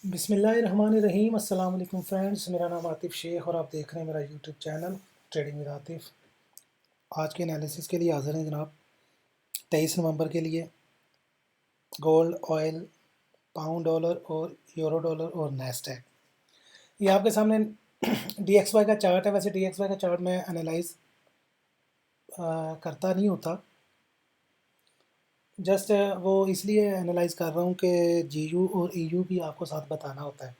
बिस्मिल्लाहिर्रहमानिर्रहीम। अस्सलाम वालेकुम फ्रेंड्स, मेरा नाम आतिफ शेख और आप देख रहे हैं मेरा YouTube channel trading with Atif. आज के एनालिसिस के लिए हाज़िर हैं जनाब। 23 नवंबर के लिए गोल्ड, ऑयल, पाउंड डॉलर और यूरो डॉलर और नेस्डैक। ये आपके सामने DXY का चार्ट है। वैसे DXY का चार्ट मैं एनालाइज करता नहीं होता, जस्ट वो इसलिए एनालाइज कर रहा हूँ कि GU और EU भी आपको साथ बताना होता है।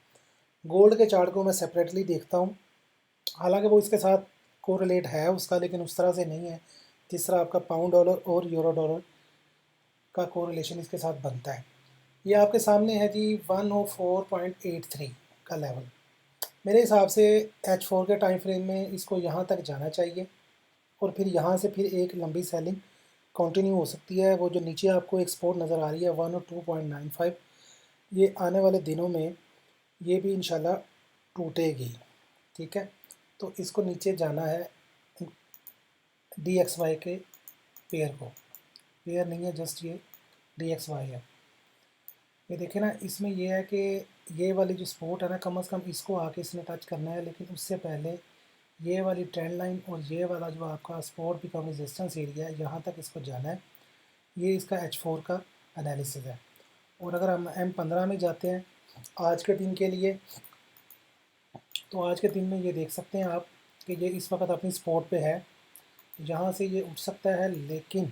गोल्ड के चार्ट को मैं सेपरेटली देखता हूँ, हालांकि वो इसके साथ कोरिलेट है उसका, लेकिन उस तरह से नहीं है जिस तरह आपका पाउंड डॉलर और यूरो डॉलर का कोरिलेशन इसके साथ बनता है। ये आपके सामने है जी 104.83 का लेवल। मेरे हिसाब से H4 के टाइम फ्रेम में इसको यहाँ तक जाना चाहिए और फिर यहाँ से फिर एक लंबी सेलिंग कंटिन्यू हो सकती है। वो जो नीचे आपको एक सपोर्ट नज़र आ रही है 102.95, ये आने वाले दिनों में ये भी इंशाल्लाह टूटेगी। ठीक है, तो इसको नीचे जाना है DXY के पेयर को। पेयर नहीं है, जस्ट ये DXY है। ये देखें ना, इसमें ये है कि ये वाली जो सपोर्ट है ना, कम से कम इसको आके इसने टच करना है, लेकिन उससे पहले ये वाली ट्रेंड लाइन और ये वाला जो आपका सपोर्ट बिकम रेजिस्टेंस एरिया है, यहाँ तक इसको जाना है। ये इसका H4 का एनालिसिस है। और अगर हम M15 में जाते हैं आज के दिन के लिए, तो आज के दिन में ये देख सकते हैं आप कि ये इस वक्त अपनी सपोर्ट पे है। यहाँ से ये उठ सकता है, लेकिन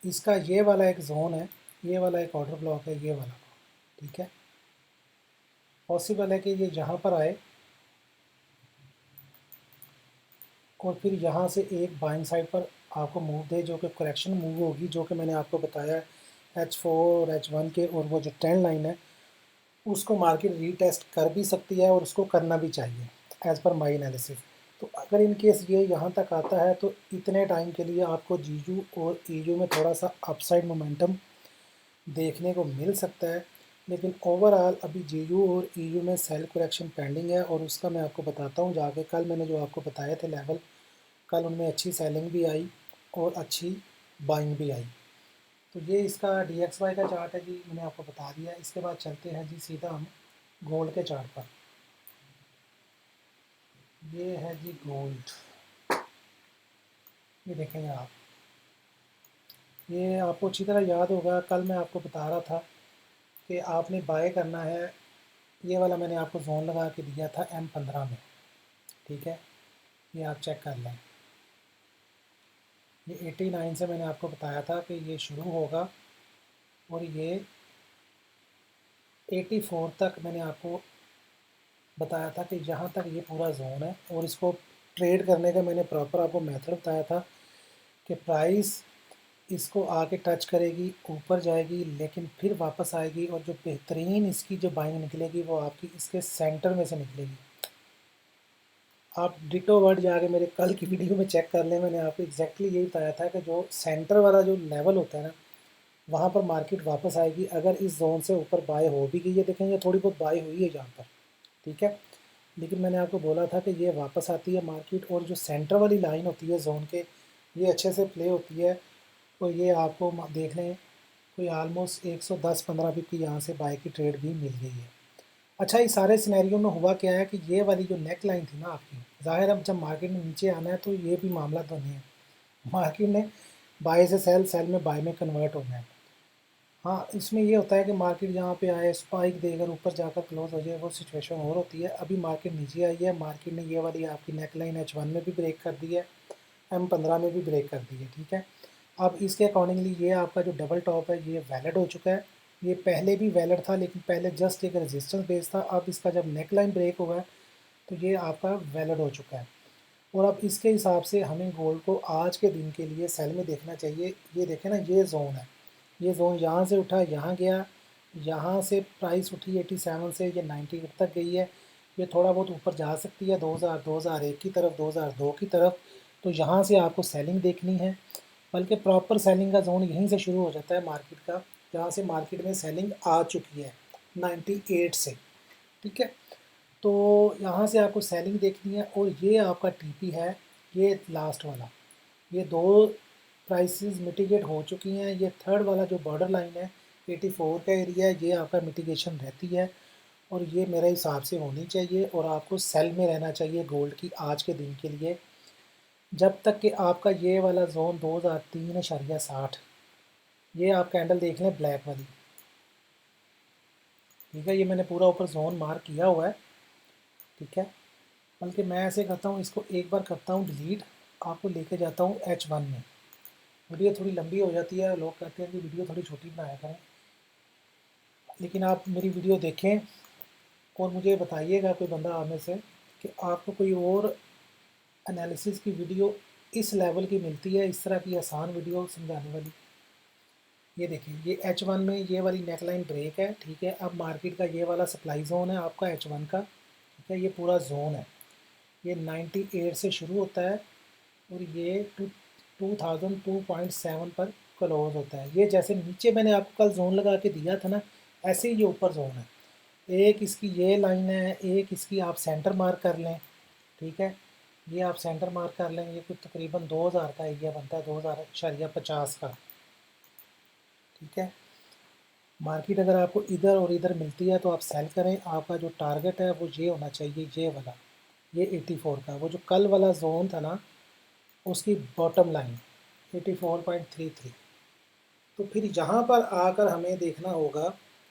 इसका ये वाला एक जोन है, ये वाला एक ऑर्डर ब्लॉक है, ये वाला। ठीक है, पॉसिबल है कि ये यहाँ पर आए और फिर यहाँ से एक बाइंग साइड पर आपको मूव दे, जो कि करेक्शन मूव होगी, जो कि मैंने आपको बताया H4 और H1 के, और वो जो ट्रेंड लाइन है उसको मार्केट रीटेस्ट कर भी सकती है और उसको करना भी चाहिए एज़ पर माई एनालिसिस। तो अगर इन केस ये यहाँ तक आता है तो इतने टाइम के लिए आपको GU और EU में थोड़ा सा अपसाइड मोमेंटम देखने को मिल सकता है, लेकिन ओवरऑल अभी GU और EU में सेल करेक्शन पेंडिंग है। और उसका मैं आपको बताता हूँ जाके। कल मैंने जो आपको बताए थे लेवल, कल उनमें अच्छी सेलिंग भी आई और अच्छी बाइंग भी आई। तो ये इसका DXY का चार्ट है जी, मैंने आपको बता दिया। इसके बाद चलते हैं जी सीधा हम गोल्ड के चार्ट पर। ये है जी गोल्ड, ये देखेंगे आप। ये आपको अच्छी तरह याद होगा, कल मैं आपको बता रहा था कि आपने बाय करना है। ये वाला मैंने आपको जोन लगा के दिया था M15 में। ठीक है, ये आप चेक कर लें। ये 89 से मैंने आपको बताया था कि ये शुरू होगा और ये 84 तक मैंने आपको बताया था कि यहाँ तक ये पूरा जोन है। और इसको ट्रेड करने का मैंने प्रॉपर आपको मेथड बताया था कि प्राइस इसको आके टच करेगी, ऊपर जाएगी, लेकिन फिर वापस आएगी और जो बेहतरीन इसकी जो बाइंग निकलेगी वो आपकी इसके सेंटर में से निकलेगी। आप डिटो वर्ड जाके मेरे कल की वीडियो में चेक कर लें, मैंने आपको एग्जैक्टली यही बताया था कि जो सेंटर वाला जो लेवल होता है ना, वहाँ पर मार्केट वापस आएगी अगर इस जोन से ऊपर बाय हो भी गई है। देखेंगे थोड़ी बहुत बाय हुई है यहाँ पर। ठीक है, लेकिन मैंने आपको बोला था कि ये वापस आती है मार्केट, और जो सेंटर वाली लाइन होती है जोन के, ये अच्छे से प्ले होती है। और ये आपको देख लें कोई आलमोस्ट 110-15 पिप की यहाँ से बाय की ट्रेड भी मिल गई है। अच्छा, इस सारे सिनेरियो में हुआ क्या है कि ये वाली जो नेक लाइन थी ना आपकी, ज़ाहिर अब जब मार्केट में नीचे आना है तो ये भी मामला तो नहीं है। मार्केट ने बाय से सेल, सेल में बाय में कन्वर्ट होना है। हाँ, इसमें ये होता है कि मार्केट यहाँ पे आए, स्पाइक देकर ऊपर जाकर क्लोज हो जाए, वो सिचुएशन और होती है। अभी मार्केट नीचे आई है, मार्केट ने ये वाली आपकी नेक लाइन H1 में भी ब्रेक कर दी है, M15 में भी ब्रेक कर दी है। ठीक है, अब इसके अकॉर्डिंगली ये आपका जो डबल टॉप है ये वैलिड हो चुका है। ये पहले भी वैलिड था, लेकिन पहले जस्ट एक रेजिस्टेंस बेस था। अब इसका जब नेक लाइन ब्रेक हुआ है तो ये आपका वैलिड हो चुका है। और अब इसके हिसाब से हमें गोल्ड को आज के दिन के लिए सेल में देखना चाहिए। ये देखें ना, ये जोन है, ये जोन यहाँ से उठा, यहाँ गया, यहाँ से प्राइस उठी 87 से, ये 98 तक गई है। ये थोड़ा बहुत ऊपर जा सकती है 2000, 2001 की तरफ, 2002 की तरफ। तो यहाँ से आपको सेलिंग देखनी है, बल्कि प्रॉपर सेलिंग का जोन यहीं से शुरू हो जाता है मार्केट का, जहाँ से मार्केट में सेलिंग आ चुकी है 98 से। ठीक है, तो यहाँ से आपको सेलिंग देखनी है। और ये आपका टीपी है, ये लास्ट वाला, ये दो प्राइसेस मिटिगेट हो चुकी हैं। ये थर्ड वाला जो बॉर्डर लाइन है 84 का एरिया है, ये आपका मिटिगेशन रहती है। और ये मेरे हिसाब से होनी चाहिए, और आपको सेल में रहना चाहिए गोल्ड की आज के दिन के लिए, जब तक कि आपका ये वाला जोन 2003.60, ये आप कैंडल देख लें ब्लैक वाली, ठीक है। ये मैंने पूरा ऊपर जोन मार्क किया हुआ है, ठीक है। बल्कि मैं ऐसे करता हूँ, इसको एक बार करता हूँ डिलीट, आपको लेके जाता हूँ H1 में। वीडियो थोड़ी लंबी हो जाती है, लोग कहते हैं कि वीडियो थोड़ी छोटी बनाया करें, लेकिन आप मेरी वीडियो देखें और मुझे बताइएगा कोई बंदा आने से कि आपको कोई और एनालिसिस की वीडियो इस लेवल की मिलती है, इस तरह की आसान वीडियो समझाने वाली। ये देखिए, ये H1 में ये वाली नेकलाइन ब्रेक है, ठीक है। अब मार्केट का ये वाला सप्लाई जोन है आपका H1 का, ठीक है। ये पूरा जोन है, ये 98 से शुरू होता है और ये 2002.7 पर क्लोज होता है। ये जैसे नीचे मैंने आपको कल जोन लगा के दिया था ना, ऐसे ही ये ऊपर जोन है। एक इसकी ये लाइन है, एक इसकी आप सेंटर मार्क कर लें, ठीक है। ये आप सेंटर मार्क कर लें, ये कुछ तकरीबन 2000 का एरिया बनता है, 2000.50 का, ठीक है। मार्केट अगर आपको इधर और इधर मिलती है तो आप सेल करें। आपका जो टारगेट है वो ये होना चाहिए, ये वाला, ये 84 का, वो जो कल वाला जोन था ना, उसकी बॉटम लाइन 84.33। तो फिर यहाँ पर आकर हमें देखना होगा,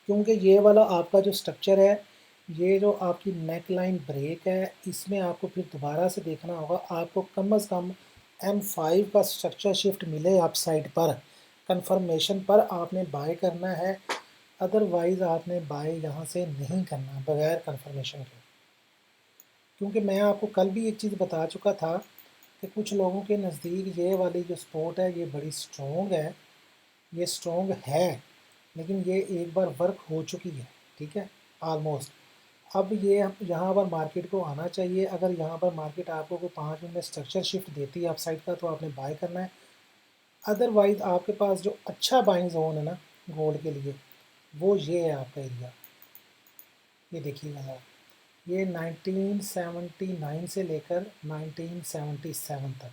क्योंकि ये वाला आपका जो स्ट्रक्चर है, ये जो आपकी नेक लाइन ब्रेक है, इसमें आपको फिर दोबारा से देखना होगा। आपको कम से कम M5 का स्ट्रक्चर शिफ्ट मिले अप साइड पर, कंफर्मेशन पर आपने बाय करना है। अदरवाइज़ आपने बाय यहाँ से नहीं करना बगैर कंफर्मेशन के। क्योंकि मैं आपको कल भी एक चीज़ बता चुका था कि कुछ लोगों के नज़दीक ये वाली जो सपोर्ट है ये बड़ी स्ट्रॉन्ग है, ये स्ट्रॉन्ग है, लेकिन ये एक बार वर्क हो चुकी है, ठीक है, ऑलमोस्ट। अब ये यहाँ पर मार्केट को आना चाहिए। अगर यहाँ पर मार्केट आपको कोई 5 मिनट में स्ट्रक्चर शिफ्ट देती है अपसाइड का, तो आपने बाय करना है। अदरवाइज़ आपके पास जो अच्छा बाइंग जोन है ना गोल्ड के लिए, वो ये है आपका एरिया। ये देखिएगा ज़रा, ये 1979 से लेकर 1977 तक।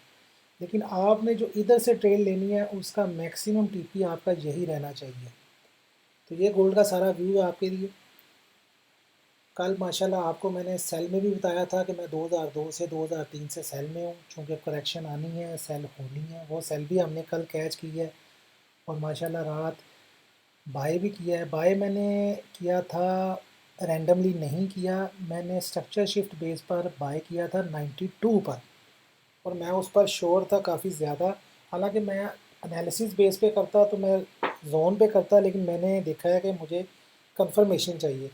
लेकिन आपने जो इधर से ट्रेड लेनी है उसका मैक्सिमम टीपी आपका यही रहना चाहिए। तो ये गोल्ड का सारा व्यू है आपके लिए। कल माशाल्लाह आपको मैंने सेल में भी बताया था कि मैं 2002 से 2003 से सेल में हूँ, चूँकि करेक्शन आनी है, सेल होनी है। वो सेल भी हमने कल कैच की है, और माशाल्लाह रात बाय भी किया है। बाय मैंने किया था, रैंडमली नहीं किया, मैंने स्ट्रक्चर शिफ्ट बेस पर बाय किया था 92 पर, और मैं उस पर श्योर था काफ़ी ज़्यादा। हालांकि मैं एनालिसिस बेस पे करता तो मैं जोन पे करता, लेकिन मैंने देखा है कि मुझे कंफर्मेशन चाहिए।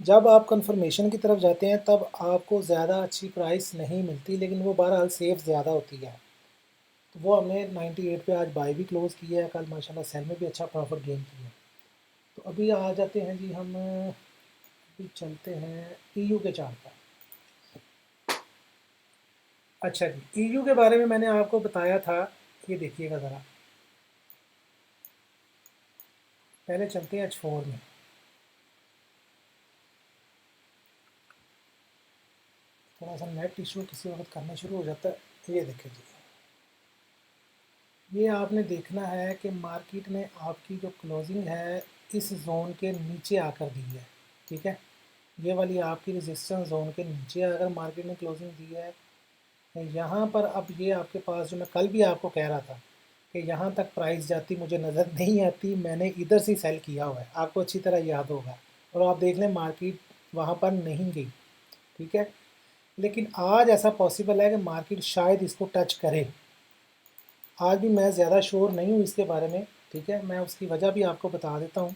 जब आप कंफर्मेशन की तरफ जाते हैं तब आपको ज़्यादा अच्छी प्राइस नहीं मिलती, लेकिन वो बहरहाल सेफ ज़्यादा होती है। तो वो हमने 98 पे आज बाय भी क्लोज़ किया है, कल माशाल्लाह सेल में भी अच्छा प्रॉफिट गेन किया है। तो अभी आ जाते हैं जी, हम अभी चलते हैं EU के चार्ट पर। अच्छा जी, EU के बारे में मैंने आपको बताया था, ये देखिएगा ज़रा, पहले चलते हैं H4 में। थोड़ा सा नेट इशू किसी वक्त करना शुरू हो जाता है। ये देखिए जी, ये आपने देखना है कि मार्केट ने आपकी जो क्लोजिंग है इस जोन के नीचे आकर दी है, ठीक है। ये वाली आपकी रेजिस्टेंस जोन के नीचे अगर मार्केट ने क्लोजिंग दी है यहाँ पर, अब ये आपके पास जो मैं कल भी आपको कह रहा था कि यहाँ तक प्राइस जाती मुझे नज़र नहीं आती, मैंने इधर से सेल किया हुआ है, आपको अच्छी तरह याद होगा। और आप देख लें मार्केट वहाँ पर नहीं गई, ठीक है। लेकिन आज ऐसा पॉसिबल है कि मार्केट शायद इसको टच करे। आज भी मैं ज़्यादा श्योर नहीं हूँ इसके बारे में, ठीक है। मैं उसकी वजह भी आपको बता देता हूँ,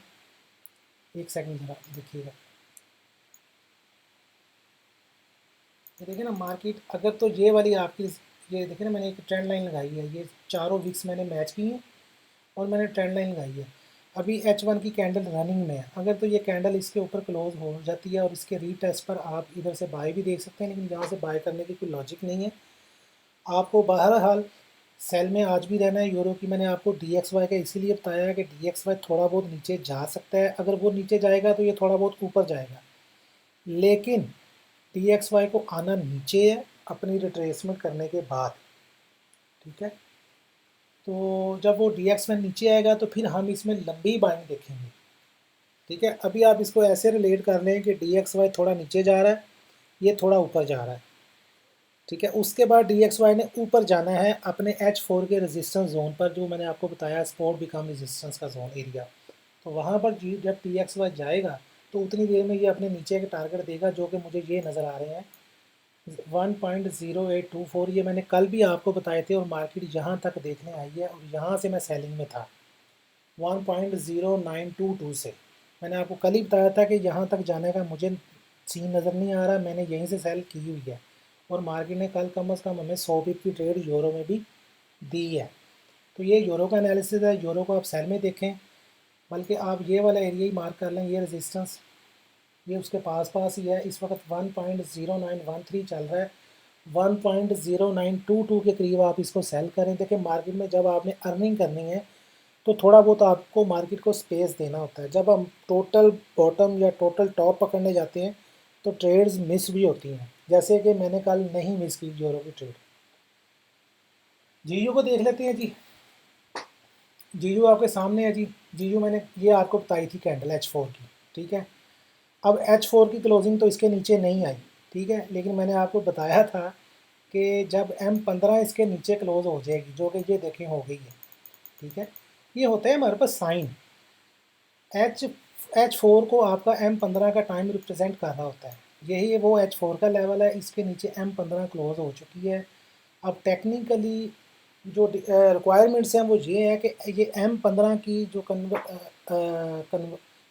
एक सेकंड ज़रा देखिएगा। ये देखिए ना मार्केट, अगर तो ये वाली आपकी, ये देखिए ना मैंने एक ट्रेंड लाइन लगाई है, ये चारों वीक्स मैंने मैच की हैं और मैंने ट्रेंड लाइन लगाई है। अभी H1 की कैंडल रनिंग में है, अगर तो ये कैंडल इसके ऊपर क्लोज हो जाती है और इसके रीटेस्ट पर आप इधर से बाय भी देख सकते हैं, लेकिन यहाँ से बाय करने की कोई लॉजिक नहीं है। आपको बहरहाल सेल में आज भी रहना है। यूरो की मैंने आपको DXY का इसीलिए बताया है कि DXY थोड़ा बहुत नीचे जा सकता है, अगर वो नीचे जाएगा तो ये थोड़ा बहुत ऊपर जाएगा, लेकिन DXY को आना नीचे है अपनी रिट्रेसमेंट करने के बाद, ठीक है। तो जब वो DXY नीचे आएगा तो फिर हम इसमें लंबी बाइंग देखेंगे। ठीक है, अभी आप इसको ऐसे रिलेट कर लें कि DXY थोड़ा नीचे जा रहा है, ये थोड़ा ऊपर जा रहा है। ठीक है, उसके बाद DXY ने ऊपर जाना है अपने H4 के रेजिस्टेंस जोन पर, जो मैंने आपको बताया सपोर्ट बिकम रेजिस्टेंस का जोन एरिया। तो वहाँ पर जब DXY जाएगा तो उतनी देर में ये अपने नीचे के टारगेट देगा, जो कि मुझे ये नज़र आ रहे हैं 1.0824। ये मैंने कल भी आपको बताए थे और मार्केट यहाँ तक देखने आई है और यहाँ से मैं सेलिंग में था 1.0922 से। मैंने आपको कल ही बताया था कि यहाँ तक जाने का मुझे सीन नज़र नहीं आ रहा, मैंने यहीं से सेल की हुई है और मार्केट ने कल कम अज़ कम हमें 100 पिप की ट्रेड यूरो में भी दी है। तो ये यूरो का एनालिसिस है, यूरो को आप सेल में देखें, बल्कि आप ये वाला एरिया ही मार्क कर लें, ये रेजिस्टेंस ये उसके पास ही है। इस वक्त 1.0913 चल रहा है, 1.0922 के करीब आप इसको सेल करें। देखिए मार्केट में जब आपने अर्निंग करनी है तो थोड़ा बहुत आपको मार्केट को स्पेस देना होता है। जब हम टोटल बॉटम या टोटल टॉप पकड़ने जाते हैं तो ट्रेड्स मिस भी होती हैं, जैसे कि मैंने कल नहीं मिस की यूरो की ट्रेड। जीयू को देख लेते हैं जी। जीयू आपके सामने है जी। जीयू मैंने ये आपको बताई थी कैंडल H4 की, ठीक है। अब H4 की क्लोजिंग तो इसके नीचे नहीं आई, ठीक है, लेकिन मैंने आपको बताया था कि जब M15 इसके नीचे क्लोज हो जाएगी, जो कि ये देखें हो गई है, ठीक है। ये होता है हमारे पास साइन, H4 को आपका M15 का टाइम रिप्रेजेंट कर रहा होता है, यही वो H4 का लेवल है, इसके नीचे M15 क्लोज हो चुकी है। अब टेक्निकली जो रिक्वायरमेंट्स हैं वो ये है कि ये M15 की जो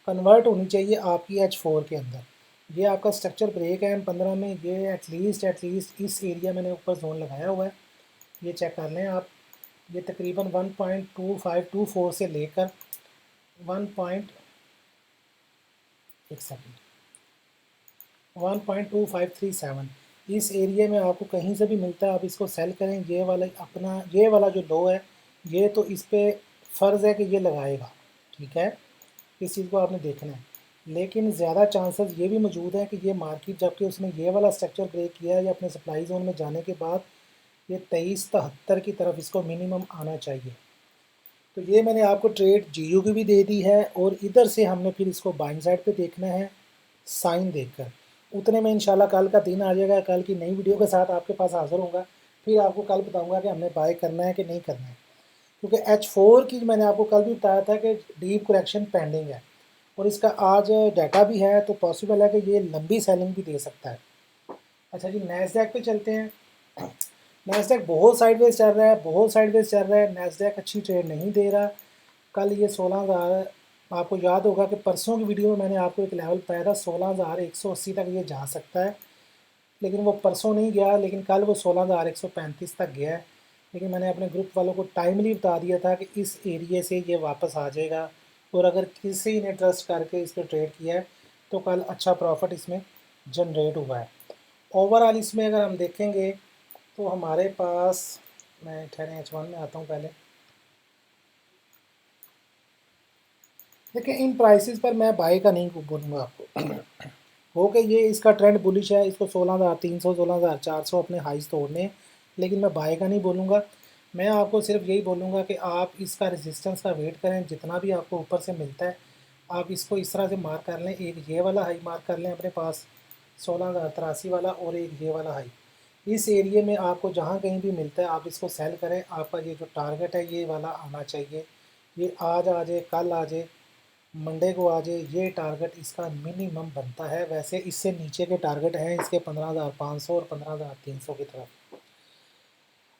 कन्वर्ट होनी चाहिए आपकी H4 के अंदर। ये आपका स्ट्रक्चर ब्रेक है M15 में, ये एटलीस्ट इस एरिया मैंने ऊपर जोन लगाया हुआ है, ये चेक कर लें आप। ये तकरीबन 1.2524 से लेकर 1. एक सेकेंड 1.2537 इस एरिया में आपको कहीं से भी मिलता है, आप इसको सेल करें। ये वाला अपना ये वाला जो लो है, ये तो इस पर फ़र्ज़ है कि ये लगाएगा, ठीक है, इस चीज़ को आपने देखना है। लेकिन ज़्यादा चांसेस ये भी मौजूद है कि ये मार्केट जबकि उसने ये वाला स्ट्रक्चर ब्रेक किया है या अपने सप्लाई जोन में जाने के बाद ये 2373 की तरफ इसको मिनिमम आना चाहिए। तो ये मैंने आपको ट्रेड जीयू की भी दे दी है और इधर से हमने फिर इसको बाइंग साइड पे देखना है साइन देखकर। उतने में इंशाल्लाह कल का दिन आ जाएगा, कल की नई वीडियो के साथ आपके पास हाज़िर होऊंगा, फिर आपको कल बताऊंगा कि हमने बाय करना है कि नहीं करना है। क्योंकि H4 की मैंने आपको कल भी बताया था कि डीप करेक्शन पेंडिंग है और इसका आज डाटा भी है, तो पॉसिबल है कि ये लंबी सेलिंग भी दे सकता है। अच्छा जी, नैस्डैक पे चलते हैं। नैस्डैक बहुत साइडवेज चल रहा है, बहुत साइडवेज चल रहा है, नैस्डैक अच्छी ट्रेड नहीं दे रहा। कल ये 16,000, आपको याद होगा कि परसों की वीडियो में मैंने आपको एक लेवल बताया था 16,180 तक ये जा सकता है, लेकिन वो परसों नहीं गया, लेकिन कल वो 16,135 तक गया है। लेकिन मैंने अपने ग्रुप वालों को टाइमली बता दिया था कि इस एरिए से ये वापस आ जाएगा और अगर किसी ने ट्रस्ट करके इस पर ट्रेड किया है तो कल अच्छा प्रॉफिट इसमें जनरेट हुआ है। ओवरऑल इसमें अगर हम देखेंगे तो हमारे पास, मैं ठहरे H1 में आता हूँ पहले। देखिए इन प्राइसेस पर मैं बाई का नहीं बोलूँगा आपको हो कि ये इसका ट्रेंड बुलिश है, इसको 16,300 16,400 अपने हाइज तोड़ने हैं, लेकिन मैं बाई का नहीं बोलूँगा। मैं आपको सिर्फ यही बोलूँगा कि आप इसका रेजिस्टेंस का वेट करें, जितना भी आपको ऊपर से मिलता है आप इसको इस तरह से मार्क कर लें। एक ये वाला हाई मार्क कर लें अपने पास 16,083 वाला, और एक ये वाला हाई। इस एरिए में आपको जहाँ कहीं भी मिलता है आप इसको सेल करें। आपका ये जो टारगेट है ये वाला आना चाहिए, ये आज आ जाए, कल आ जाए, मंडे को आ जाए, ये टारगेट इसका मिनिमम बनता है। वैसे इससे नीचे के टारगेट हैं इसके 15,500 और 15,300 की तरफ।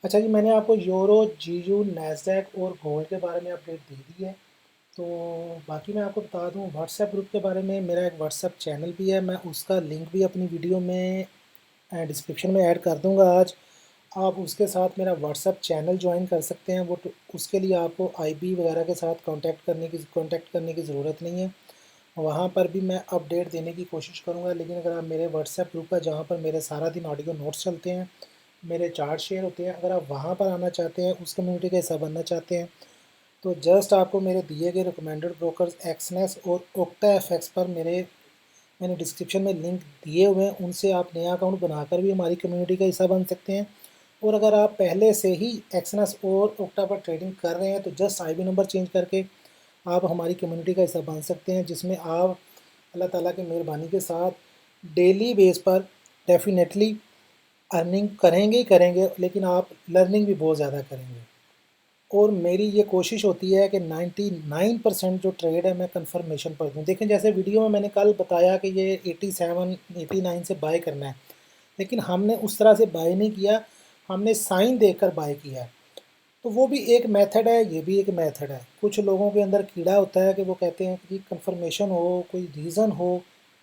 अच्छा जी, मैंने आपको यूरो, जीयू, नैस्डैक और गोल्ड के बारे में अपडेट दे दी है। तो बाकी मैं आपको बता दूं व्हाट्सएप ग्रुप के बारे में, मेरा एक व्हाट्सएप चैनल भी है, मैं उसका लिंक भी अपनी वीडियो में डिस्क्रिप्शन में ऐड कर दूंगा आज। आप उसके साथ मेरा व्हाट्सएप चैनल ज्वाइन कर सकते हैं। वो उसके लिए आपको आईबी वगैरह के साथ कांटेक्ट करने की ज़रूरत नहीं है। वहाँ पर भी मैं अपडेट देने की कोशिश करूँगा। लेकिन अगर आप मेरे व्हाट्सएप ग्रुप पर, जहाँ पर मेरे सारा दिन ऑडियो नोट्स चलते हैं, मेरे चार्ट शेयर होते हैं, अगर आप वहाँ पर आना चाहते हैं, उस कम्युनिटी का हिस्सा बनना चाहते हैं, तो जस्ट आपको मेरे दिए गए रिकमेंडेड ब्रोकर्स एक्सनेस और ओक्टा एफएक्स पर मैंने डिस्क्रिप्शन में लिंक दिए हुए हैं, उनसे आप नया अकाउंट बनाकर भी हमारी कम्युनिटी का हिस्सा बन सकते हैं। और अगर आप पहले से ही एक्सनेस और ओक्टा पर ट्रेडिंग कर रहे हैं तो जस्ट आईबी नंबर चेंज करके आप हमारी कम्युनिटी का हिस्सा बन सकते हैं, जिसमें आप अल्लाह ताला की मेहरबानी के साथ डेली बेस पर डेफिनेटली अर्निंग करेंगे ही करेंगे, लेकिन आप लर्निंग भी बहुत ज़्यादा करेंगे। और मेरी ये कोशिश होती है कि 99% जो ट्रेड है मैं कंफर्मेशन पर दूँ। देखें, जैसे वीडियो में मैंने कल बताया कि ये 87 89 से बाय करना है, लेकिन हमने उस तरह से बाय नहीं किया, हमने साइन देखकर बाय किया है। तो वो भी एक मेथड है, ये भी एक मेथड है। कुछ लोगों के अंदर कीड़ा होता है कि वो कहते हैं कि कंफर्मेशन हो, कोई रीज़न हो।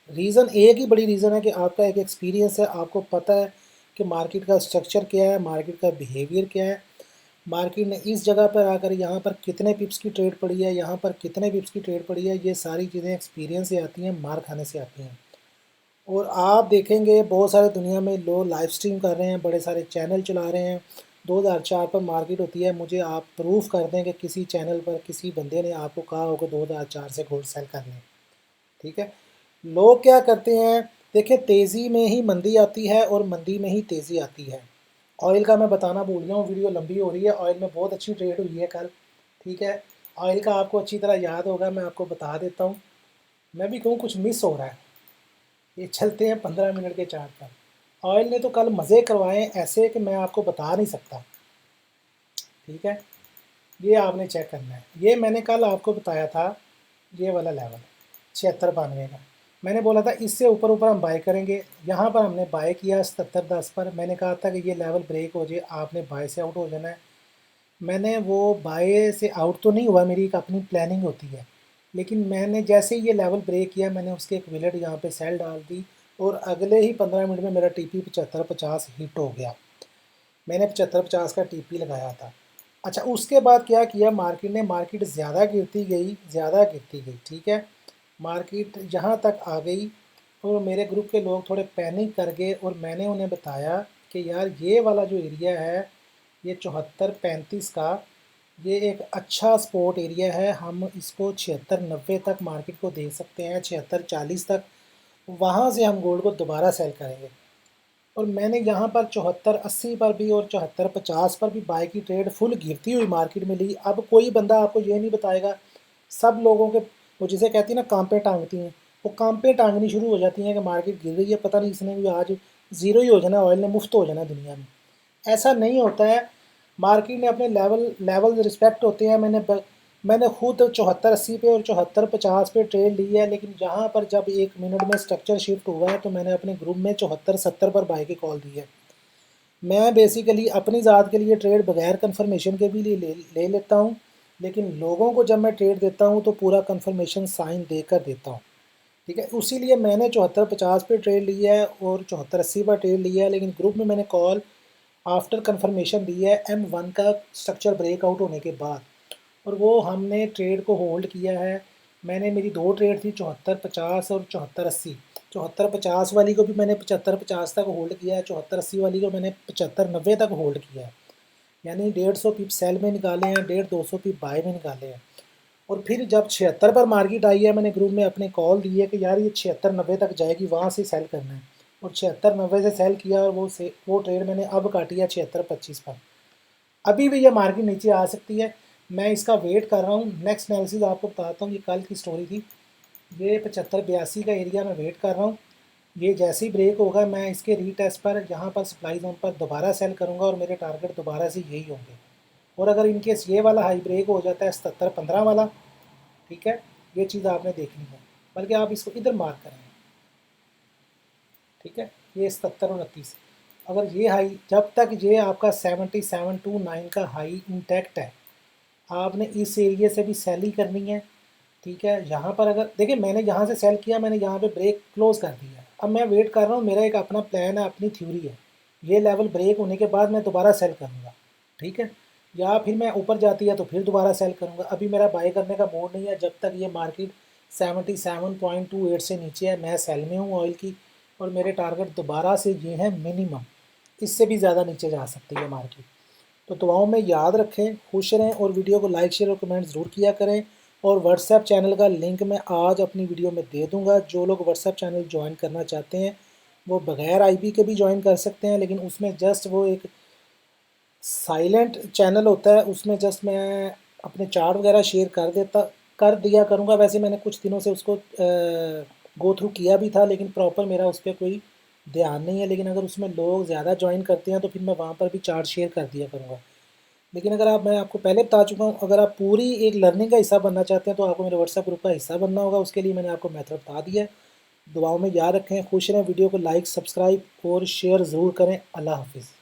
रीज़न एक ही बड़ी रीज़न है कि आपका एक एक्सपीरियंस है, आपको पता है कि मार्केट का स्ट्रक्चर क्या है, मार्केट का बिहेवियर क्या है, मार्केट ने इस जगह पर आकर यहाँ पर कितने पिप्स की ट्रेड पड़ी है, यहाँ पर कितने पिप्स की ट्रेड पड़ी है। ये सारी चीज़ें एक्सपीरियंस से आती हैं, मार खाने से आती हैं। और आप देखेंगे बहुत सारे दुनिया में लोग लाइव स्ट्रीम कर रहे हैं, बड़े सारे चैनल चला रहे हैं। 2004 पर मार्केट होती है, मुझे आप प्रूफ कर दें कि किसी चैनल पर किसी बंदे ने आपको कहा होगा 2004 से गोल्ड सेल कर लें। ठीक है, लोग क्या करते हैं, देखिए तेज़ी में ही मंदी आती है और मंदी में ही तेज़ी आती है। ऑयल का मैं बताना भूल गया हूँ, वीडियो लंबी हो रही है। ऑयल में बहुत अच्छी ट्रेड हुई है कल। ठीक है, ऑयल का आपको अच्छी तरह याद होगा, मैं आपको बता देता हूँ। मैं भी कहूँ कुछ मिस हो रहा है। ये चलते हैं 15 मिनट के चार्ट पर। ऑयल ने तो कल मज़े करवाए ऐसे कि मैं आपको बता नहीं सकता। ठीक है, ये आपने चेक करना है। ये मैंने कल आपको बताया था, ये वाला लेवल 76-92 का। मैंने बोला था इससे ऊपर ऊपर हम बाय करेंगे। यहाँ पर हमने बाय किया 77-10 पर। मैंने कहा था कि ये लेवल ब्रेक हो जाए, आपने बाय से आउट हो जाना है। मैंने वो बाय से आउट तो नहीं हुआ, मेरी एक अपनी प्लानिंग होती है, लेकिन मैंने जैसे ही ये लेवल ब्रेक किया, मैंने उसके एक विलेट यहाँ पे सेल डाल दी और अगले ही 15 मिनट में मेरा टीपी 75-50 हिट हो गया। मैंने 75-50 का टीपी लगाया था। अच्छा, उसके बाद क्या किया मार्केट ने, मार्केट ज़्यादा गिरती गई, ज़्यादा गिरती गई। ठीक है, मार्केट जहाँ तक आ गई और मेरे ग्रुप के लोग थोड़े पैनिक कर गए और मैंने उन्हें बताया कि यार ये वाला जो एरिया है, ये 74-35 का, ये एक अच्छा सपोर्ट एरिया है। हम इसको 76-90 तक मार्केट को दे सकते हैं, 76-40 तक। वहाँ से हम गोल्ड को दोबारा सेल करेंगे। और मैंने यहाँ पर 74-80 पर भी और 74-50 पर भी बाय की ट्रेड फुल गिरती हुई मार्केट में ली। अब कोई बंदा आपको ये नहीं बताएगा, सब लोगों के, वो जिसे कहती है ना कांपे टांगती हैं, वो कांपे टांगनी शुरू हो जाती हैं कि मार्केट गिर रही है, पता नहीं इसने भी आज ज़ीरो ही हो जाना, ऑयल ने मुफ्त हो जाना दुनिया में। ऐसा नहीं होता है। मार्केट ने अपने लेवल रिस्पेक्ट होते हैं। मैंने खुद 74-80 पे और 74-50 पे ट्रेड ली है, लेकिन जहाँ पर जब एक मिनट में स्ट्रक्चर शिफ्ट हुआ है तो मैंने अपने ग्रुप में 74-70 पर बाय की कॉल दी है। मैं बेसिकली अपनी ज़ात के लिए ट्रेड बगैर कंफर्मेशन के भी ले लेता हूँ, लेकिन लोगों को जब मैं ट्रेड देता हूँ तो पूरा कंफर्मेशन साइन देकर देता हूँ। ठीक है, उसीलिए मैंने 74-50 पे ट्रेड लिया है और 74-80 पर ट्रेड लिया है, लेकिन ग्रुप में मैंने कॉल आफ्टर कंफर्मेशन दी है M1 का स्ट्रक्चर ब्रेकआउट होने के बाद, और वो हमने ट्रेड को होल्ड किया है। मैंने, मेरी दो ट्रेड थी 74-50 और 74-80। 74-50 वाली को भी मैंने 75-50 तक होल्ड किया है, 74-80 वाली को मैंने 75-90 तक होल्ड किया है। यानी 150 पिप सेल में निकाले हैं, 150-200 पिप बाय में निकाले हैं। और फिर जब 76 पर मार्केट आई है, मैंने ग्रुप में अपने कॉल दी है कि यार ये 76-90 तक जाएगी, वहाँ से सेल करना है। और 76-90 से सेल किया और वो ट्रेड मैंने अब काटी है 76-25 पर। अभी भी ये मार्केट नीचे आ सकती है, मैं इसका वेट कर रहा हूँ। नेक्स्ट एनालिसिस आपको बताता हूँ, ये कल की स्टोरी थी। ये 75-82 का एरिया मैं वेट कर रहा हूँ। ये जैसे ही ब्रेक होगा मैं इसके रीटेस्ट पर, यहाँ पर सप्लाई जोन पर दोबारा सेल करूँगा और मेरे टारगेट दोबारा से यही होंगे। और अगर इनकेस ये वाला हाई ब्रेक हो जाता है 77-15 वाला, ठीक है, ये चीज़ आपने देखनी है, बल्कि आप इसको इधर मार्क करें। ठीक है, ये 77-29, अगर ये हाई, जब तक ये आपका 77-9 का हाई इंटैक्ट है, आपने इस एरिया से भी सेल ही करनी है। ठीक है, यहाँ पर अगर देखिए मैंने यहाँ से सेल किया, मैंने यहाँ पे ब्रेक क्लोज कर दिया। अब मैं वेट कर रहा हूँ, मेरा एक अपना प्लान है, अपनी थ्योरी है। ये लेवल ब्रेक होने के बाद मैं दोबारा सेल करूँगा। ठीक है, या फिर मैं ऊपर जाती है तो फिर दोबारा सेल करूँगा। अभी मेरा बाय करने का मूड नहीं है जब तक ये मार्केट 77.28 से नीचे है। मैं सेल में हूँ ऑयल की, और मेरे टारगेट दोबारा से ये हैं मिनिमम, इससे भी ज़्यादा नीचे जा सकती है मार्केट। तो दुआओं में याद रखें, खुश रहें, और वीडियो को लाइक शेयर और कमेंट ज़रूर किया करें। और व्हाट्सएप चैनल का लिंक मैं आज अपनी वीडियो में दे दूंगा। जो लोग व्हाट्सएप चैनल ज्वाइन करना चाहते हैं वो बग़ैर आईपी के भी ज्वाइन कर सकते हैं, लेकिन उसमें जस्ट वो एक साइलेंट चैनल होता है, उसमें जस्ट मैं अपने चार्ट वगैरह शेयर कर दिया करूँगा। वैसे मैंने कुछ दिनों से उसको गो थ्रू किया भी था, लेकिन प्रॉपर मेरा उस पर कोई ध्यान नहीं है। लेकिन अगर उसमें लोग ज़्यादा ज्वाइन करते हैं तो फिर मैं वहाँ पर भी चार्ट शेयर कर दिया करूँगा। लेकिन अगर आप, मैं आपको पहले बता चुका हूँ, अगर आप पूरी एक लर्निंग का हिस्सा बनना चाहते हैं तो आपको मेरे व्हाट्सएप ग्रुप का हिस्सा बनना होगा। उसके लिए मैंने आपको मेथड बता दिया है। दुआओं में याद रखें, खुश रहें। वीडियो को लाइक, सब्सक्राइब और शेयर ज़रूर करें। अल्लाह हाफिज़।